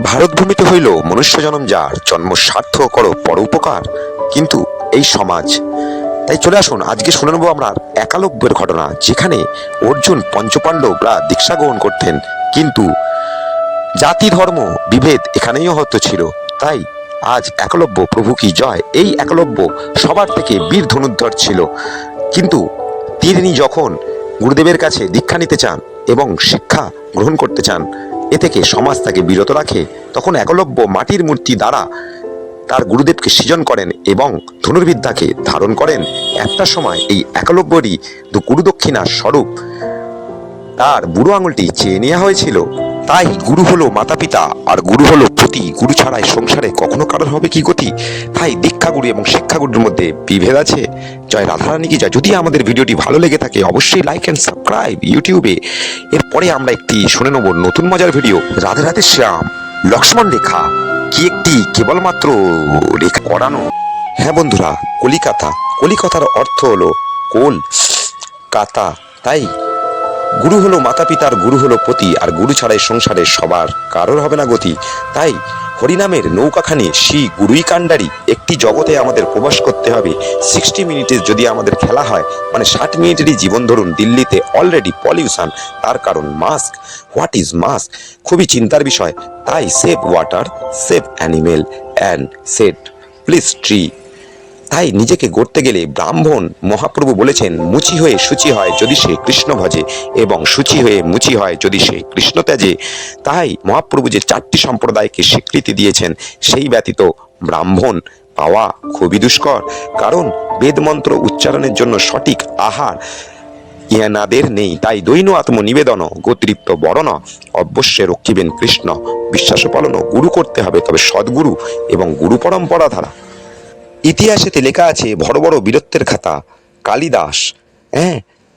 ভারতভূমিতে হইল মনুষ্য জনম যার জন্ম সার্থক করো পরোপকার, কিন্তু এই সমাজ। তাই চলে আসুন আজকে শুনে নেবো আমরা একালব্যের ঘটনা, যেখানে অর্জুন পঞ্চপাণ্ডবরা দীক্ষা গ্রহণ করতেন, কিন্তু জাতি ধর্ম বিভেদ এখানেই হয়তো ছিল। তাই আজ একলব্য প্রভু কি জয়, এই একলব্য সবার থেকে বীর ধনুর্ধর ছিল, কিন্তু তিনি যখন গুরুদেবের কাছে দীক্ষা নিতে চান এবং শিক্ষা গ্রহণ করতে চান, এ থেকে সমাজ তাকে বিরত রাখে, তখন একলব্য মাটির মূর্তি দ্বারা তার গুরুদেবকে সৃজন করেন এবং ধনুর্বিদ্যাকে ধারণ করেন। একটা সময় এই একলব্যরই গুরুদক্ষিণার স্বরূপ তার বুড়ো আঙুলটি চেয়ে নেওয়া হয়েছিল। তাই গুরু হলো মাতা পিতা আর গুরু হলো পতি, গুরু ছাড়াই সংসারে কখনো কারোর হবে কি গতি। তাই দীক্ষাগুরু এবং শিক্ষাগুরুর মধ্যে বিভেদ আছে। জয় রাধারানী কি জয়। যদি আমাদের ভিডিওটি ভালো লেগে থাকে অবশ্যই লাইক অ্যান্ড সাবস্ক্রাইব ইউটিউবে। এরপরে আমরা একটি শুনে নেব নতুন মজার ভিডিও, রাধে রাধে শ্যাম লক্ষ্মণ রেখা কি একটি কেবলমাত্র রেখা করানো। হ্যাঁ বন্ধুরা, কলিকাতা, কলিকাতার অর্থ হলো কোল কাতা। তাই গুরু হলো মাতা পিতার, গুরু হলো পতি, আর গুরু ছাড়াই সংসারে সবার কারোর হবে না গতি। তাই হরিনামের নৌকাখানি শ্রী গুরুই কাণ্ডারি একটি জগতে আমাদের প্রবাস করতে হবে। 60 মিনিটের যদি আমাদের খেলা হয়, মানে 60 মিনিটেরই জীবন ধরুন। দিল্লিতে অলরেডি পলিউশন, তার কারণ মাস্ক। What is mask? খুবই চিন্তার বিষয়। তাই save water, save animal and save please tree. তাই নিজেকে গড়তে গেলে ব্রাহ্মণ মহাপ্রভু বলেছেন, মুচি হয়ে শুচি হয় যদি সে কৃষ্ণ ভজে, এবং শুচি হয়ে মুচি হয় যদি সে কৃষ্ণ ত্যাজে। তাই মহাপ্রভু যে 4টি সম্প্রদায়কে স্বীকৃতি দিয়েছেন, সেই ব্যতীত ব্রাহ্মণ পাওয়া খুবই দুষ্কর। কারণ বেদমন্ত্র উচ্চারণের জন্য সঠিক আহার ইহানাদের নেই। তাই দৈন আত্মনিবেদন গোতৃত্ব বরণ অবশ্যই রক্ষিবেন কৃষ্ণ। বিশ্বাস পালন গুরু করতে হবে, তবে সদ্গুরু এবং গুরু পরম্পরা ধারা। ইতিহাসেতে লেখা আছে বড় বড় বীরত্বের খাতা, কালিদাস,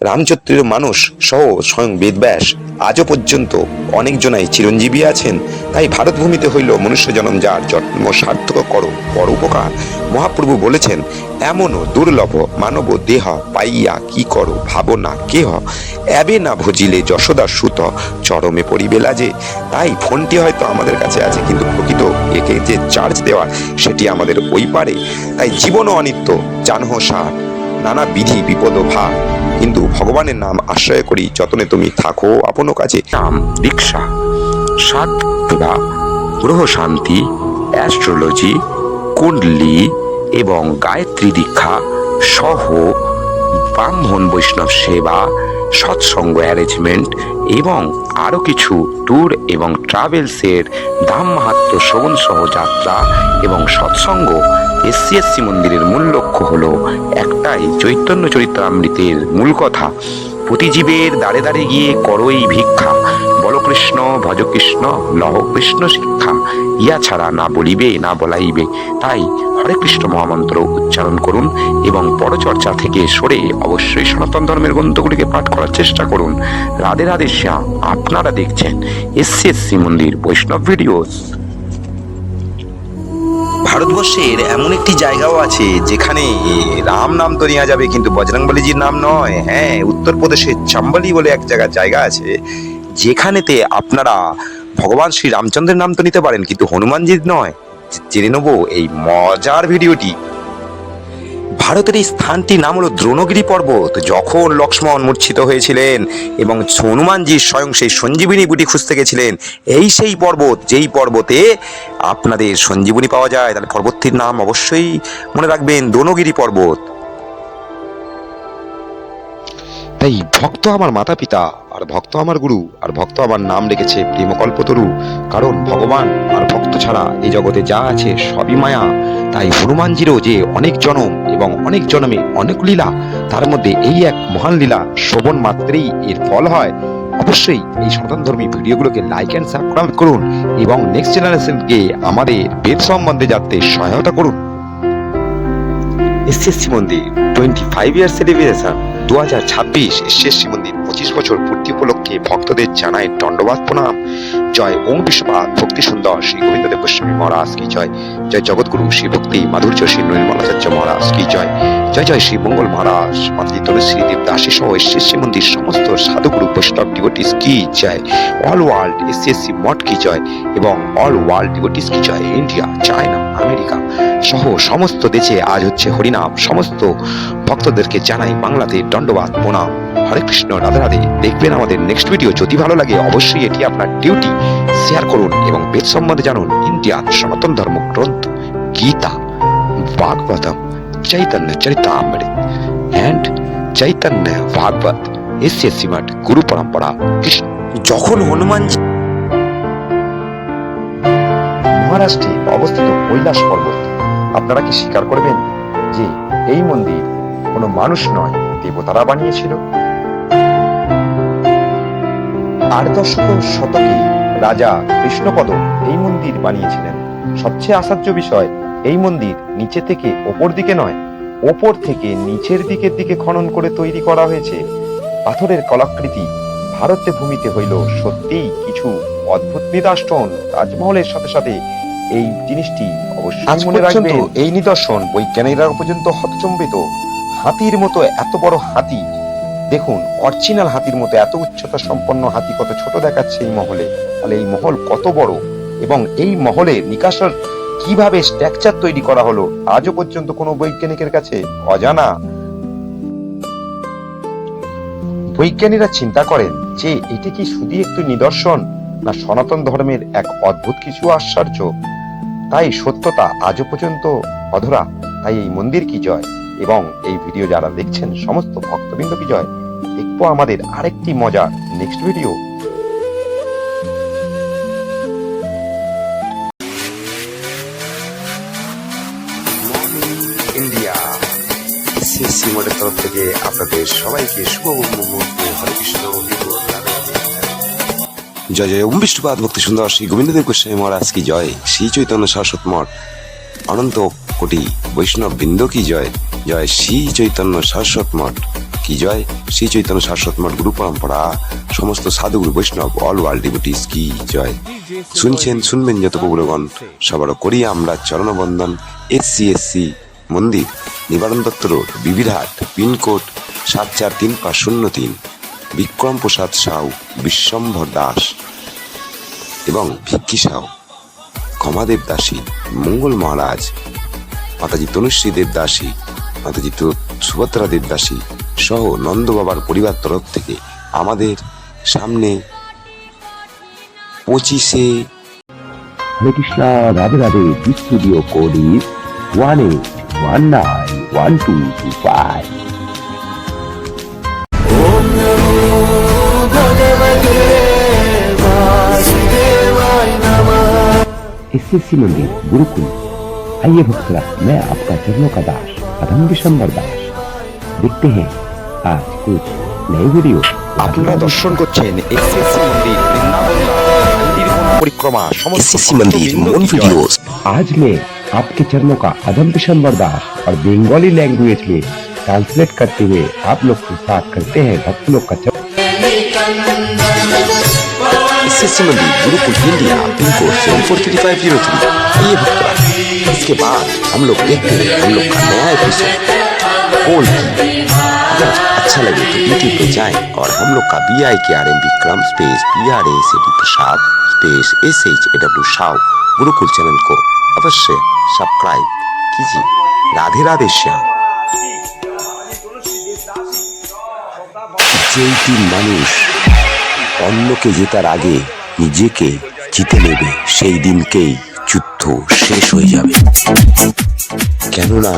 রামচরিতের মানুষ সহ স্বয়ং বেদব্যাস, আজও পর্যন্ত অনেকজনাই চিরঞ্জীবী আছেন। তাই ভারতভূমিতে হইল মনুষ্য জনম যার জন্ম সার্থক করো পরোপকার। মহাপ্রভু বলেছেন, এমনও দুর্লভ মানব দেহ পাইয়া কি করো ভাবনা কেহ, এবে না ভজিলে যশোদার সুত চরমে পরিবেলা যে। তাই ফোনটি হয়তো আমাদের কাছে আছে, কিন্তু প্রকৃত একে যে চার্জ দেওয়ার সেটি আমাদের ওই পারে। তাই জীবনও অনিত্য জানহ সার, নানা বিধি বিপদ ভার, কিন্তু ভগবানের নাম আশ্রয় করি যতনে তুমি থাকো আপন কাছে। নাম দীক্ষা, সাধনা, গ্রহ শান্তি, অ্যাস্ট্রোলজি, কুণ্ডলী এবং গায়ত্রী দীক্ষা সহ ব্রাহ্মণ বৈষ্ণব সেবা, সৎসঙ্গ অ্যারেঞ্জমেন্ট এবং আরও কিছু ট্যুর এবং ট্রাভেলসের দাম মাহাত্ম্য শ্রবণ সহ যাত্রা এবং সৎসঙ্গ। এসসি মন্দিরের মূল লক্ষ্য হলো একটাই, চৈতন্য চরিতামৃতের মূল কথা, প্রতিজীবের দ্বারে দ্বারে গিয়ে করোই ভিক্ষা, বল কৃষ্ণ ভজ কৃষ্ণ লহ কৃষ্ণ শিক্ষা, ইয়া ছাড়া না বলিবে না বলাইবে। তাই হরে কৃষ্ণ মহামন্ত্র উচ্চারণ করুন এবং পরচর্চা থেকে সরে অবশ্যই সনাতন ধর্মের গ্রন্থগুলিকে পাঠ করার চেষ্টা করুন। রাধে রাধে শ্যাম। আপনারা দেখছেন এসসি মন্দির বৈষ্ণব ভিডিওস। ভারতবর্ষের এমন একটি জায়গাও আছে যেখানে রাম নাম তো নেওয়া যাবে, কিন্তু বজরংবলীজির নাম নয়। হ্যাঁ, উত্তরপ্রদেশের চম্বলি বলে এক জায়গা আছে, যেখানেতে আপনারা ভগবান শ্রী রামচন্দ্রের নাম তো নিতে পারেন, কিন্তু হনুমানজির নয়। জেনে নেব এই মজার ভিডিওটি। ভারতের এই স্থানটির নাম হলো দ্রোণগিরি পর্বত। যখন লক্ষ্মণ মূর্ছিত হয়েছিলেন এবং হনুমানজি স্বয়ং সেই সঞ্জীবনী বুটি খুঁজতে গেছিলেন, এই সেই পর্বত, যেই পর্বতে আপনাদের সঞ্জীবনী পাওয়া যায়। তাহলে পর্বতটির নাম অবশ্যই মনে রাখবেন, দ্রোণগিরি পর্বত। তাই ভক্ত আমার মাতা পিতা, আর ভক্ত আমার গুরু, আর ভক্ত আমার নাম রেখেছে প্রেমকল্পতরু। কারণ ভগবান আর ভক্ত ছাড়া এই জগতে যা আছে সবই মায়া। তাই হনুমানজিরও যে অনেক জনম এবং অনেক জন্মে অনেক লীলা, তার মধ্যে এই এক মহান লীলা শ্রবণ মাত্রেই এর ফল হয়। অবশ্যই এই সনাতন ধর্মী ভিডিওগুলোকে লাইক অ্যান্ড সাবস্ক্রাইব করুন এবং নেক্সট জেনারেশনকে আমাদের বেদ সম্বন্ধে জানতে সহায়তা করুন। এসসি মন্দির 25 ইয়ার সেলিব্রেশন 2026। এসসি মন্দির 25 বছর পূর্তি উপলক্ষে ভক্তদের জানায় দণ্ডবাদ প্রণাম। জয় ওম বিশ্বপাদ ভক্তি সুন্দর শ্রী গোবিন্দদেব গোস্বামী মহারাজ কি জয়। জয় জগৎগুরু শ্রী ভক্তি মাধুর্য শ্রী নির্মলাচার্য মহারাজ কি জয়। জয় জয় শ্রী মঙ্গল মহারাজ, মাতাজি তুলসী দেবদাসী সহ এসএসসি মন্দির সমস্ত সাধুগুরু বৈষ্ণব ডিভোটিস কি জয়, অল ওয়ার্ল্ড এসএসসি মঠ কি জয় এবং অল ওয়ার্ল্ড ডিভোটিস কি জয়। ইন্ডিয়া, চায়না, আমেরিকা সহ সমস্ত দেশে আজ হচ্ছে হরিনাম। সমস্ত ভক্তদেরকে জানাই বাংলাতে দণ্ডবাদ প্রণাম। হরে কৃষ্ণ, রাধে রাধে। দেখবেন আমাদের নেক্সট ভিডিও। যদি ভালো লাগে অবশ্যই এটি আপনার ডিউটি, শেয়ার করুন এবং বেদ সম্বন্ধে জানুন। ইন্ডিয়ার সনাতন ধর্ম গ্রন্থ গীতা, ভাগবতম, চৈতন্য চরিতামৃত and চৈতন্য ভাগবত, এসএসসি মঠ গুরু পরম্পরা কৃষ্ণ। যখন হনুমানজি মহারাষ্ট্রে অবস্থিত কৈলাস পর্বত, আপনারা কি স্বীকার করবেন যে এই মন্দির কোনো মানুষ নয়, দেবতারা বানিয়েছিল? 8 শতকে রাজা কৃষ্ণপদ এই মন্দির বানিয়েছিলেন। সবচেয়ে আশ্চর্য বিষয়, এই মন্দির নিচে থেকে ওপর দিকে নয়, ওপর থেকে নিচের দিকে খনন করে তৈরি করা হয়েছে। পাথরের কলাকৃতি ভারতে ভূমিতে হইল সত্যিই কিছু অদ্ভুত নিদর্শন। তাজমহলের সাথে সাথে এই জিনিসটি অবশ্যই মনে রাখবেন। এই নিদর্শন বৈজ্ঞানিকরা পর্যন্ত হতচম্বিত। হাতির মতো এত বড় হাতি, দেখুন অরিজিনাল হাতির মতো এত উচ্চতা সম্পন্ন হাতি কত ছোট দেখাচ্ছে এই মহলে, তাহলে এই মহল কত বড় এবং এই মহলে নিকাশর কিভাবে স্ট্রাকচার তৈরি করা হলো আজও পর্যন্ত কোনো বৈজ্ঞানিকের কাছে অজানা। বৈজ্ঞানিকরা চিন্তা করেন যে এটি কি শুধু একটি নিদর্শন না সনাতন ধর্মের এক অদ্ভুত কিছু আশ্চর্য। তাই সত্যতা আজও পর্যন্ত অধরা। তাই এই মন্দির কি জয় এবং এই ভিডিও যারা দেখছেন সমস্ত ভক্তবৃন্দ কি জয়। দেখবো আমাদের আরেকটি মজার নেক্সট ভিডিও। ইন্ডিয়া, এসএসসি মঠের তরফ থেকে আপনাদের সবাইকে শুভ মুহূর্তে হরে কৃষ্ণ। জয় জয় ওম বিষ্ণুপাদ ভক্তি সুন্দর শ্রী গোবিন্দদেব গোস্বামী মহারাজ কি জয়। শ্রী চৈতন্য শাশ্বত মঠ অনন্ত কোটি বৈষ্ণব বৃন্দ কি জয়। জয় শ্রী চৈতন্য শাশ্বত মঠ কি জয়। শ্রী চৈতন্য শাশ্বত মঠ গুরু পরম্পরা সমস্ত সাধুগুরু বৈষ্ণব অল ওয়ার্ল্ড ডিভোটিস কি জয়। শুনবেন যত প্রভুগণ, সবারও করি আমরা চরণবন্দন। এসসি মন্দির, নিবারণ দত্ত রোড, বিবিরহাট, পিনকোড 743503। বিক্রম প্রসাদ সাউ, বিশ্বম্ভর দাস এবং ভিক্কি সাউ, ক্ষমাদেব দাসী, মঙ্গল মহারাজ, মাতাজি তনুশ্রী দেবদাসী, মাতাজি সুভদ্রা দেবদাসী সহ নন্দ বাবার পরিবার তরফ থেকে আমাদের সামনে 25শে Hare Krishna, Radhe Radhe. Studio code is 18191225। SSC मंदिर गुरुकुल। आइए भक्तरा, मैं आपका चरणों का दास अधम विशंबर दास। देखते हैं आज कुछ नए वीडियो। আপনারা দর্শন করছেন এসএসসি মন্দির परिक्रमा एसएससी मंदिर मोन वीडियोस। आज मैं आपके चरणों का अधम विशंबर दास और बंगाली लैंग्वेज में ट्रांसलेट करते हुए आप लोग के साथ करते हैं भक्त लोग का एसएससी मंदिर गुरुकुल इंडिया, पिन कोड 743503। ये भक्तरा, इसके बाद हम लोग देखते हैं हम लोग का नया एपिसोड कोल की। अगर अच्छा लगे तो यूट्यूब पे जाएं और हम लोग का BIKRM Vikram space PRASAD Prasad space SHAW Shaw गुरुकुल चैनल को अवश्य सब्सक्राइब कीजिए। राधे राधे श्याम। যেই তিন মানুষ অন্যকে জেতার আগে নিজেকে জিতে নেবে সেই দিনকেই যুদ্ধ শেষ হয়ে যাবে। কেননা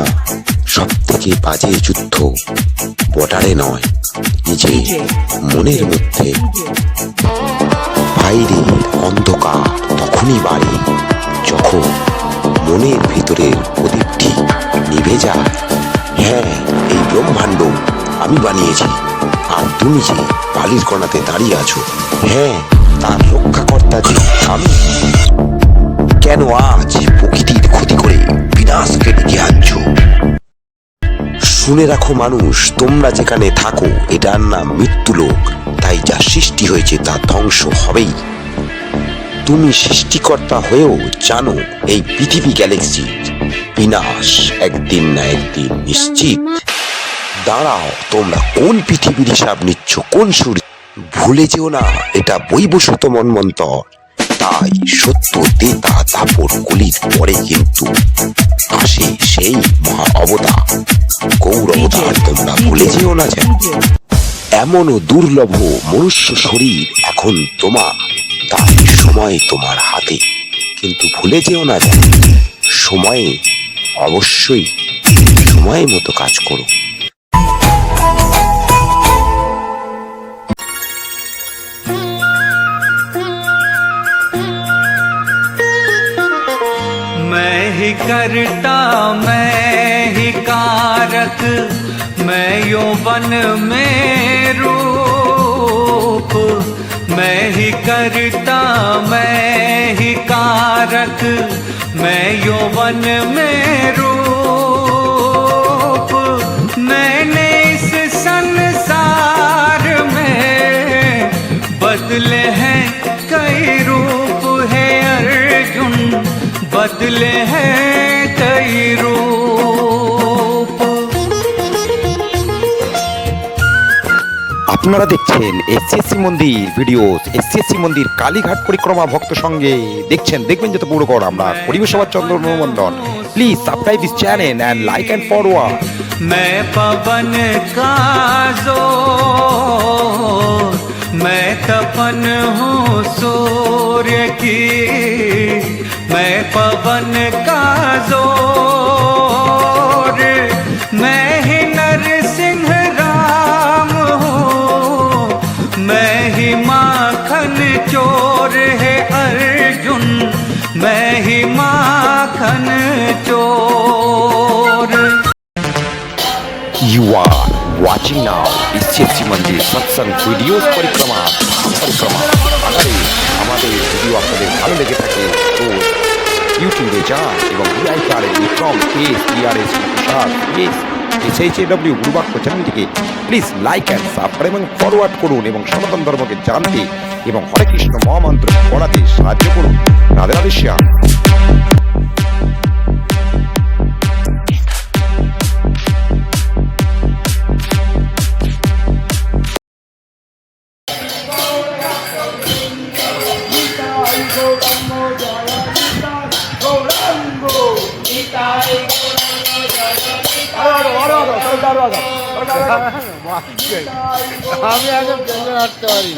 সব থেকে বাজে যুদ্ধ বর্ডারে নয়, নিজে মনের মধ্যে। বাইরের অন্ধকার তখনই বাড়ে যখন মনের ভিতরের প্রদীপটি নিভে যায়। হ্যাঁ, এই ব্রহ্মাণ্ড আমি বানিয়েছি আর তুমি যে বালির কণাতে দাঁড়িয়ে আছো, হ্যাঁ তার রক্ষাকর্তা যে আমি। কেন আজ প্রকৃতির ক্ষতি করে বিনাশকে ডেকে আনছো? শুনে রাখো মানুষ, তোমরা যেখানে থাকো এটার নাম মৃত্যুলোক। তাই যা সৃষ্টি হয়েছে তা ধ্বংস হবেই। তুমি সৃষ্টিকর্তা হয়েও জানো এই পৃথিবী গ্যালাক্সির বিনাশ একদিন না একদিন নিশ্চিত। দাঁড়াও, তোমরা কোন পৃথিবীর হিসাব নিচ্ছ, কোন সূর্য? ভুলে যেও না এটা বৈবস্বত মন্বন্তর। তাই সত্য তেতা দাপর কলির পরে কিন্তু আসে সেই মহা অবতার গৌরবতার। তোমরা ভুলে যেও না যেন এমনও দুর্লভ মনুষ্য শরীর এখন তোমার, তাই সময় তোমার হাতে। কিন্তু ভুলে যেও না যেন সময়ে অবশ্যই সময় মতো কাজ করো। मैं ही करता मैं ही कारक, मैं यौवन में रूप। मैं ही करता मैं ही कारक, मैं यौवन में रूप। मैंने इस संसार में बदले हैं कई रूप है अर्जुन, बदले हैं कई रूप। আপনারা দেখছেন এসসিএসসি মন্দির ভিডিওস। এসসিএসসি মন্দির কালীঘাট পরিক্রমা ভক্ত সঙ্গে দেখবেন যত পুরো কর আমরা পরিবেশ সভা Chandra Mandal. Please subscribe this channel and like and forward. मैं पवन का जोर, मैं तपन हूँ सूर्य की। मैं पवन का जोर, मैं ही नरसिंह राम हूँ। मैं ही माखन चोर है अर्जुन, मैं ही माखन चोर। You are watching now এসসিএসসি মন্দির সৎসঙ্গ ভিডিওস পরিক্রমা। আরে আমাদের ভিডিও আপনাদের ভালো লেগে থাকে তো ইউটিউবে যান এবং VIPR বিক্রম STRS SHAW গুরুবাক্য চ্যানেলটিকে প্লিজ লাইক অ্যান্ড সাবস্ক্রাইব এবং ফরওয়ার্ড করুন এবং সনাতন ধর্মকে জানতে এবং হরে কৃষ্ণ মহামন্ত্র পড়াতে সাহায্য করুন। রাধে রাধে শ্যাম। আমি আগে পেছনে হাঁটতে পারি।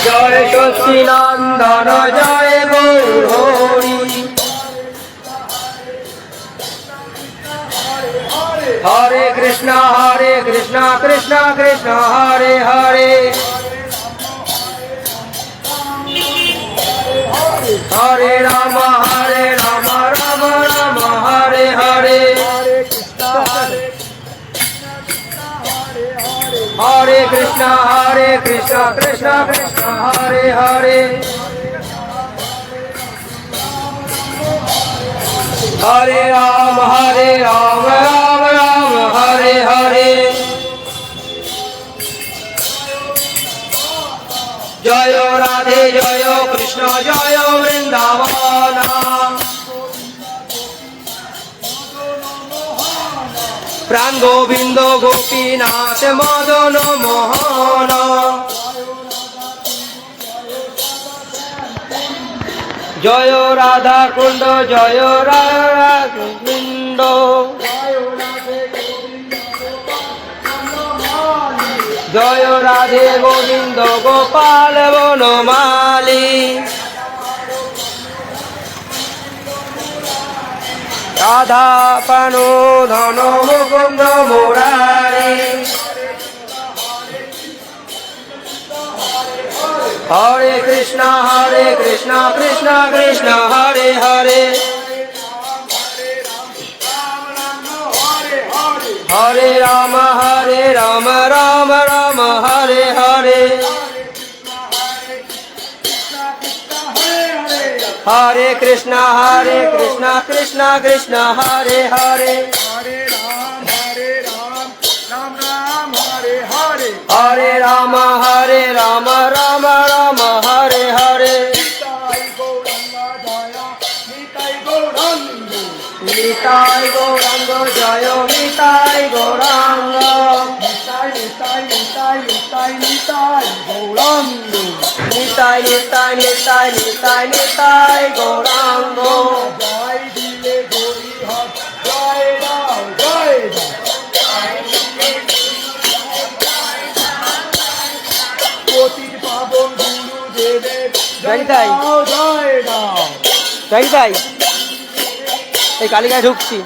জয় সচিনন্দন জয় গৌর হরি। হরে কৃষ্ণ কৃষ্ণ কৃষ্ণ হরে হরে। হরে রাম রাম রাম হরে হরে। हरे कृष्णा कृष्ण कृष्ण हरे हरे। हरे राम राम राम हरे हरे। जय राधे जय कृष्ण जय वृंदावन। प्राण गोविंद गोपीनाथ मदन मोहन। जय राधा कुंड जय राधा कुंड। जय राधे गोविंद गोपाल वनमाली। রাধা পানো ধন মুকুন্দ মুরারে হরে কৃষ্ণ কৃষ্ণ কৃষ্ণ হরে হরে হরে রাম রাম রাম হরে হরে হরে কৃষ্ণ কৃষ্ণ কৃষ্ণ হরে হরে হরে রাম রাম রাম হরে হরে নিতাই গৌরাঙ্গ জয় নিতাই গৌরাঙ্গ নিতাই নিতাই নিতাই গৌরাঙ্গ জয় দিলে গৌরী হর জয় দাও জয় পতিত পাবন গুরুদেবের জয় দাও জয় দাও জয় তাই এই কালিকায় ঢুকছি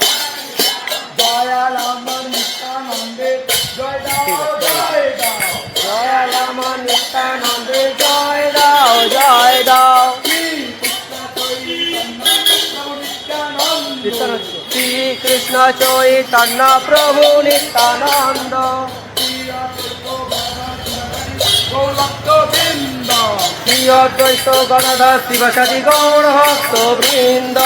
দয়াল আমার নিত্যানন্দে জয় দাও জয় দাও দয়াল আমার নিত্যানন্দে জয় দাও জয় দাও শ্রী কৃষ্ণ চৈতন্য প্রভু নিত্যানন্দ শ্রী অদ্বৈত গণধর শিবসাদী গৌর ভক্ত বৃন্দ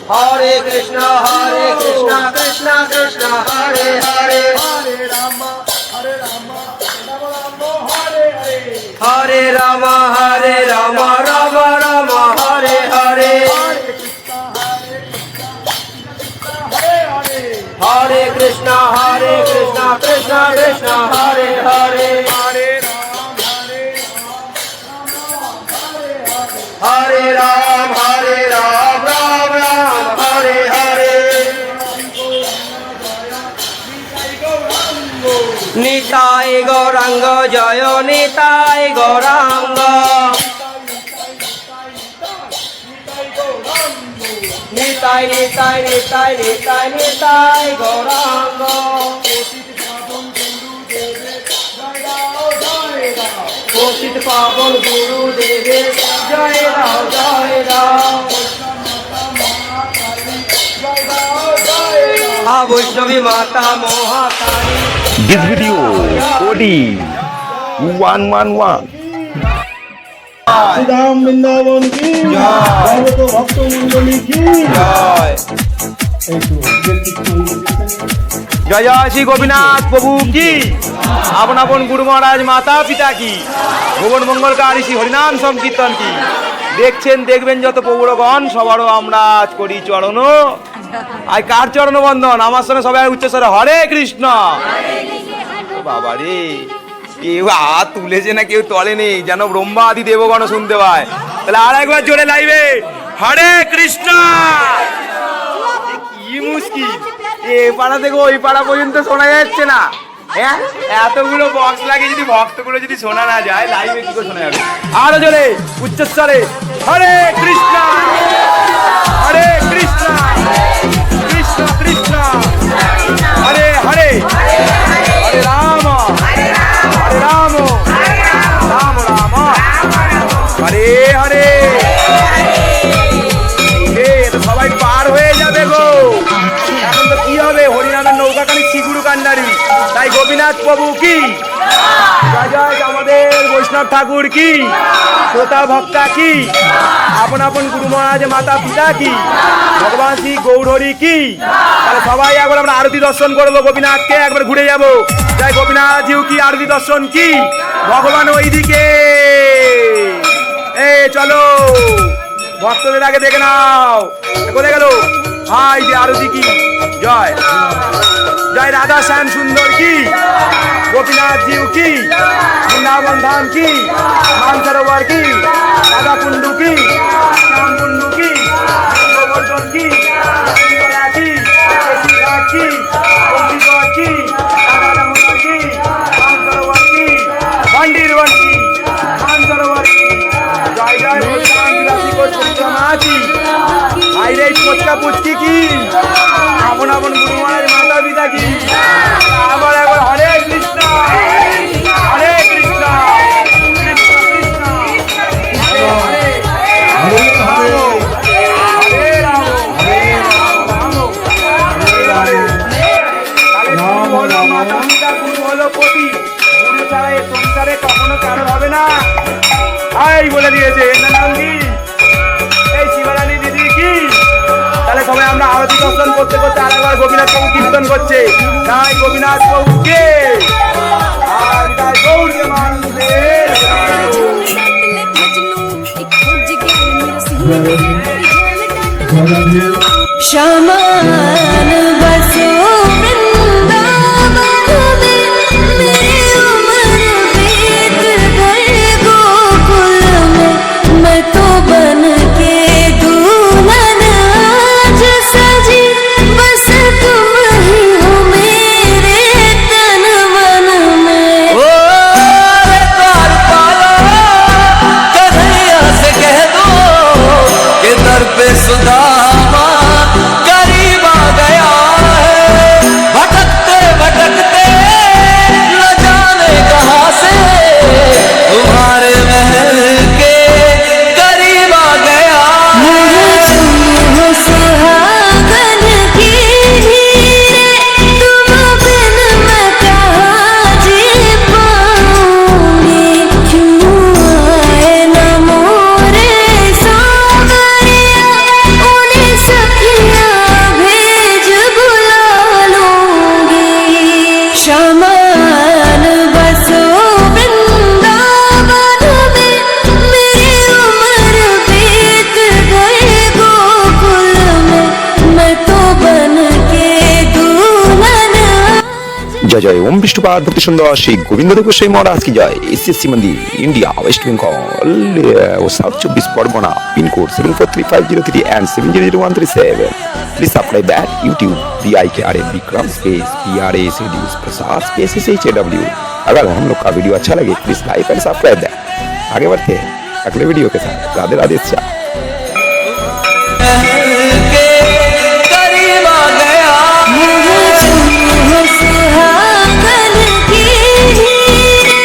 হরে কৃষ্ণ কৃষ্ণ কৃষ্ণ হরে হরে হরে রাম রাম রাম হরে হরে হরে কৃষ্ণ কৃষ্ণ কৃষ্ণ হরে হরে হরে রাম রাম রাম হরে হরে নিতাই গৌরাঙ্গ জয় নিতাই গৌরাঙ্গ নিতাই নিতাই নিতাই নিতাই নিতাই গৌরাঙ্গ পতিত পাবন গুরুদেবের জয় রাও জয় রাও বৈষ্ণবী মাতা Mahakali This video code 111. Ram Vrindavan কি ভগবত ভক্ত মন্ডলী কি জয় জয় জয় শ্রী গোপীনাথ প্রভু কি আপন আপন গুরু মহারাজ মাতা পিতা কি ভুবন মঙ্গলকারী শ্রী হরিনাম সংকীর্তন কি দেখছেন দেখবেন যত পৌরগণ সবারও আমরা আজ করি চরণ আর কার চরণ বন্দন আমার সঙ্গে সবাই উচ্চস্বরে হরে কৃষ্ণ বাবা রে কেউ হাত তুলেছে না কেউ তলেনি যেন ব্রহ্মা আদি দেবগণ শুনতে পায় তাহলে আর একবার জোরে লাইবে হরে কৃষ্ণ কি মুশকিল এ পাড়া থেকে ওই পাড়া পর্যন্ত শোনা যাচ্ছে না হ্যাঁ এতগুলো বক্স লাগে যদি ভক্তগুলো যদি শোনা না যায় লাইভে কি করে শোনা যাবে আরো জোরে উচ্চস্বরে হরে কৃষ্ণ হরে কৃষ্ণ কৃষ্ণ কৃষ্ণ হরে হরে হরে রাম রাম রাম রাম হরে হরে সবাই পার হয়ে যাবে গো এখন তো কি হবে হরিনামের নৌকাখানি শিগুরু কান্ডারি তাই গোপীনাথ প্রভু কি জয় জয় আমাদের বৈষ্ণব ঠাকুর কি শ্রোতা ভক্তা কি আপন আপন গুরু মহারাজ মাতা পিতা কি ভগবান শ্রী গৌরহরি কি তাহলে সবাই একবার আমরা আরতি দর্শন করবো গোপীনাথকে একবার ঘুরে যাবো জয় গোপীনাথ জিউ কি আরতি দর্শন কি ভগবান ওইদিকে এই চলো ভক্তদের আগে দেখে নাও কোথায় গেল হাই যে আরতি কি জয় জয় রাধা শ্যাম সুন্দর কি গোপীনাথ জিউ কি বৃন্দাবন ধাম কি মানসরোবর কি রাধা কুণ্ডু কি শ্যাম কুণ্ডু কি গোবর্ধন কি কি কি কি রাধা দামোদর কি মানসরোবর কি বন্ডির বন কি মানসরোবর কি জয় জয় মাছি আইরে পচকা পুচকি কি আপন আপন গুরু মহারাজ মাতা পিতা কি আবার একবার হরে কৃষ্ণ হরে কৃষ্ণ কৃষ্ণ কৃষ্ণ হরে হরে হরে রাম হরে রাম হরে রাম হরে মাতা পিতা গুরু হলো পতি গুরু ছাড়া এই সংসারে কখনো কারো হবে না আই বলে দিয়েছে এর নাম কি এই শিবারানী দিদি কি তাহলে সবাই আমরা আরতি দর্শন করতে করতে আরেকবার গোপীনাথ বাবু কীর্তন করছে তাই গোপীনাথ বাবুকে আর তাই গৌরী মানুষের शमान बसो वृंदावन में मेरी उम्र बीत गई गोकुल में मैं तो बन के दुल्हन आज सजी बस तुम ही हो मेरे तन मन में कन्हैया से कह दो कि दर पे सुदामा करीब आ गया है भटकते भटकते न जाने कहाँ से तुम्हारे महल के करीब आ गया हो सुहागन की हीरे तुम बिन मैं कहाँ जी पाऊंगी क्यों आए न मोरे सावरिया उन्हें सखियाँ भेज बुला लूंगी शमान बसो वृंदावन में मेरी उम्र बीत गई गोकुल में मैं तो बन के दुल्हन जय जय ओम विष्णुपाद भक्ति सुंदर श्री गोविंद देव गोसाई महाराज की जय एसएससी मंदिर इंडिया वेस्ट बंगाल और south 24 Pargana pin code 743503 and 700137 please subscribe that YouTube BIKRA Vikram space PRAS Prasad space SHAW अगर हम लोग का वीडियो अच्छा लगे please like and subscribe that आगे बढ़ते हैं अगले वीडियो के साथ राधे राधे श्याम के करीब आ गया हो सुहागन की हीरे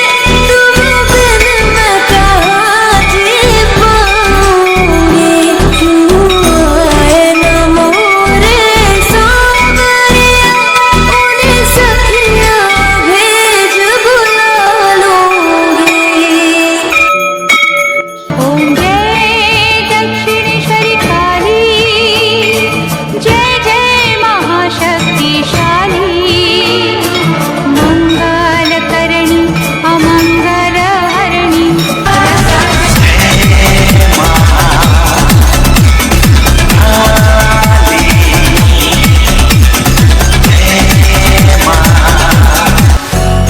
तुम बिन मैं कहाँ जी पाऊंगी क्यों आए न मोरे सावरिया उन्हें सखियाँ भेज बुला लूंगी ओम जय दक्षिणेश्वरी काली जय जय महाशक्तिशाली मंगलकरणी अमंगलहरणी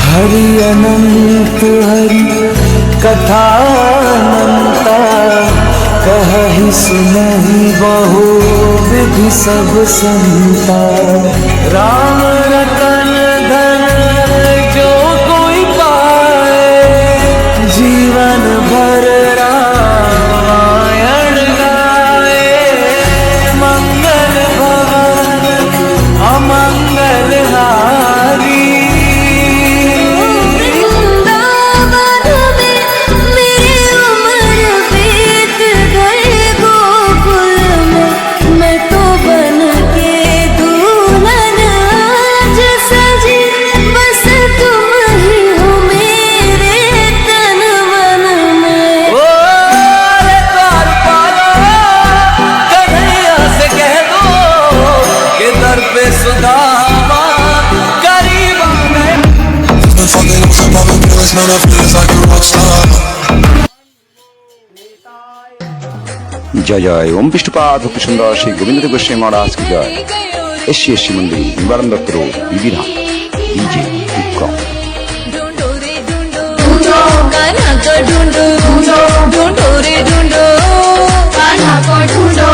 हरि अनंत हरि कथा अनंता कहि सुनहि बहु विधि सब संता राम रतन धन जो कोई पाए जीवन भर रामायण गाए मंगल भवन अमंगल हारी वृंदावन में मेरी उम्र बीत गई गोकुल में मैं तो बन के दुल्हन आज सजी बस तुम ही हो मेरे तन मन में ओरे द्वार पालो कन्हैया से कह दो कि दर पे सुदामा करीब आ गया Been fucking with some other girls, now that feels like a rock star. जय जय ओम विष्णुपाद भक्ति सुंदर श्री गोविंद देव गोसाई महाराज की जय SCSC मंदिर निवारण दत्त रोड विविधा DJ विक्रम ढूंढो रे ढूंढो कान्हा को ढूंढो ढूंढो रे ढूंढो कान्हा को ढूंढो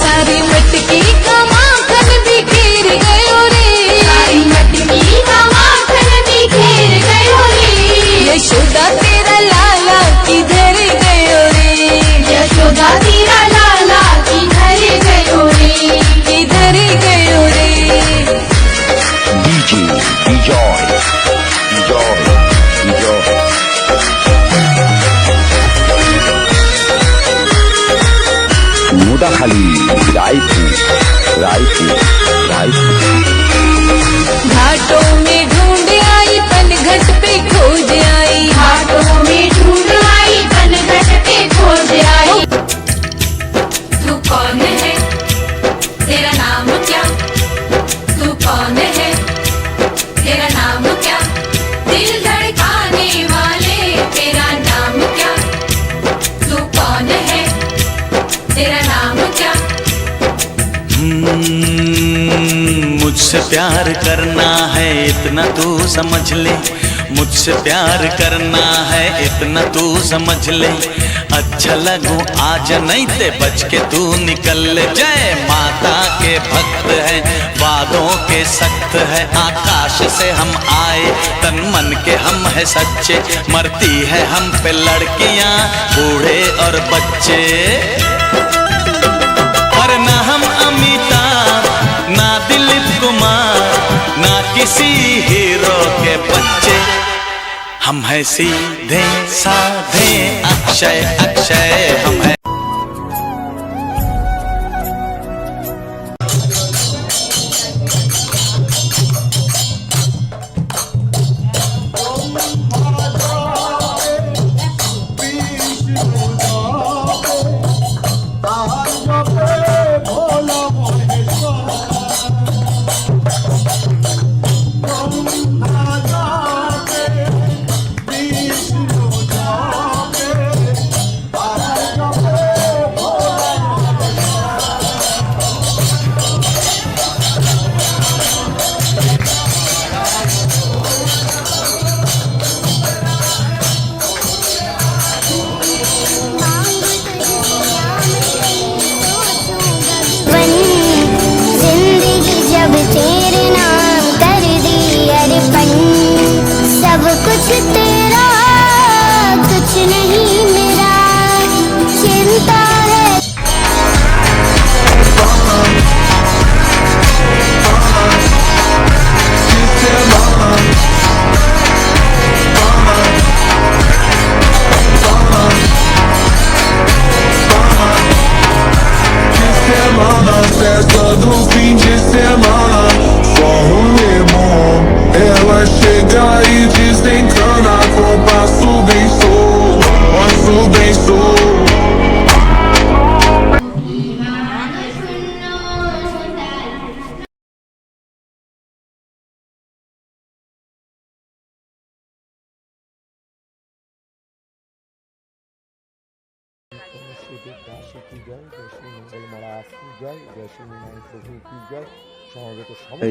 सारी मटकी का माखन बिखेर गयो रे सारी मटकी का माखन बिखेर गयो रे यशोदा तेरा लाला किधर गयो रे यशोदा तेरा मुदाखाली रायपुर रायपुर रायपुर। घाटों में ढूंढ आई पनघट पे खोज आई घाटों में ढूंढ आई पनघट पे खोज आई तू कौन है तेरा नाम क्या तू कौन है तेरा नाम क्या दिल धड़काने वाले तेरा नाम क्या तू कौन है तेरा नाम क्या मुझसे प्यार करना है इतना तू समझ ले मुझसे प्यार करना है इतना तू समझ ले अच्छा लगूं आज नहीं ते बच के तू निकल ले जय माता के भक्त है वादों के सख्त है आकाश से हम आए तन मन के हम है सच्चे मरती है हम पे लड़कियां बूढ़े और बच्चे और ना हम अमिताभ ना दिलीप कुमार ना किसी हीरो के बच्चे हम है सीधे साधे अक्षय अक्षय हम है जिंदगी जब तेरे नाम कर दी अर्पण सब कुछ तेरा कुछ नहीं मेरा चिंता है Festa do fim de semana, só rolê bom. Ela chega e desencana com passo bem solto, passo bem solto.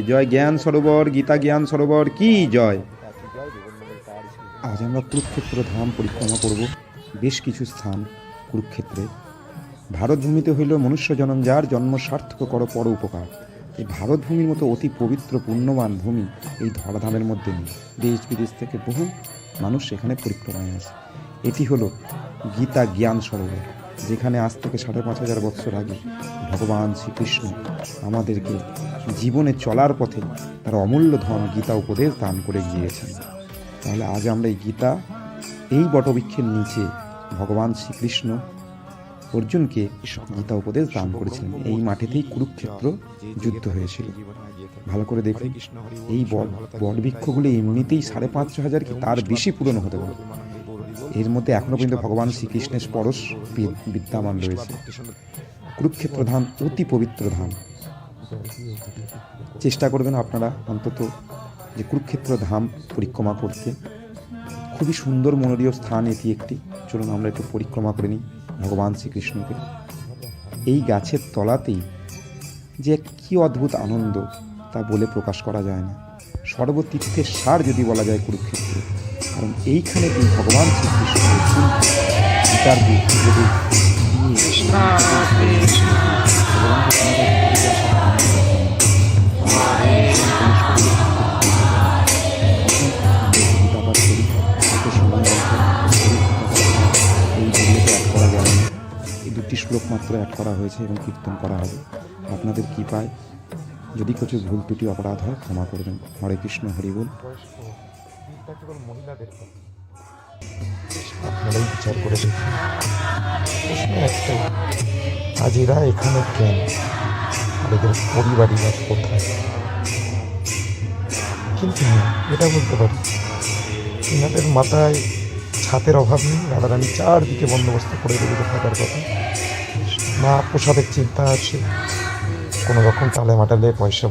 জয় জ্ঞান সরোবর গীতা জ্ঞান সরোবর কি জয়। আজ আমরা কুরুক্ষেত্র ধাম পরিক্রমা করব বেশ কিছু স্থান কুরুক্ষেত্রে। ভারতভূমিতে হইল মনুষ্য জনম যার জন্ম সার্থক কর পর উপকার। এই ভারতভূমির মতো অতি পবিত্র পুণ্যবান ভূমি এই ধরাধামের মধ্যে নেই। দেশ বিদেশ থেকে বহু মানুষ এখানে পরিক্রমায় আসে। এটি হলো গীতা জ্ঞান সরোবর, যেখানে আজ থেকে ৫,৫০০ বছর আগে ভগবান শ্রীকৃষ্ণ আমাদেরকে জীবনে চলার পথে তার অমূল্য ধন গীতা উপদেশ দান করে গিয়েছেন। তাহলে আজ আমরা এই গীতা, এই বটবৃক্ষের নিচে ভগবান শ্রীকৃষ্ণ অর্জুনকে গীতা উপদেশ দান করেছিলেন। এই মাঠেতেই কুরুক্ষেত্র যুদ্ধ হয়েছিল। ভালো করে দেখুন, এই বটবৃক্ষগুলি এমনিতেই ৫,৫০০ কি তার বেশি পুরনো হতে পারে। এর মধ্যে এখনো পর্যন্ত ভগবান শ্রীকৃষ্ণের স্পর্শ বিদ্যমান রয়েছে। কুরুক্ষেত্র ধাম অতি পবিত্র ধাম। চেষ্টা করবেন আপনারা অন্তত যে কুরুক্ষেত্র ধাম পরিক্রমা করতে। খুবই সুন্দর মনোরীয় স্থান এটি একটি। চলুন আমরা একটু পরিক্রমা করে নিই ভগবান শ্রীকৃষ্ণকে। এই গাছের তলাতেই যে কি অদ্ভুত আনন্দ তা বলে প্রকাশ করা যায় না। সর্বতীর্থের সার যদি বলা যায় কুরুক্ষেত্র, কারণ এইখানে যে ভগবান শ্রীকৃষ্ণ গীতার এই দুটি শ্লোক মাত্র অ্যাড করা হয়েছে এবং কীর্তন করা হবে। আপনাদের কি পায়? যদি কিছু ভুল ত্রুটি অপরাধ হয় ক্ষমা করবেন। হরে কৃষ্ণ হরি বল। কেবল মহিলাদের আপনারাই বিচার করে দেখুন। প্রশ্ন একটাই, আজ এরা এখানে কেন, আর এদের পরিবারীরা কোথায়? কিন্তু হ্যাঁ, এটা বলতে পারি এনাদের মাথায় ছাতের অভাব নেই, রাধারানী চারদিকে বন্দোবস্ত করে রেখে থাকার কথা। না প্রসাদের চিন্তা আছে, কোনো রকম টালে মাটালে পয়সা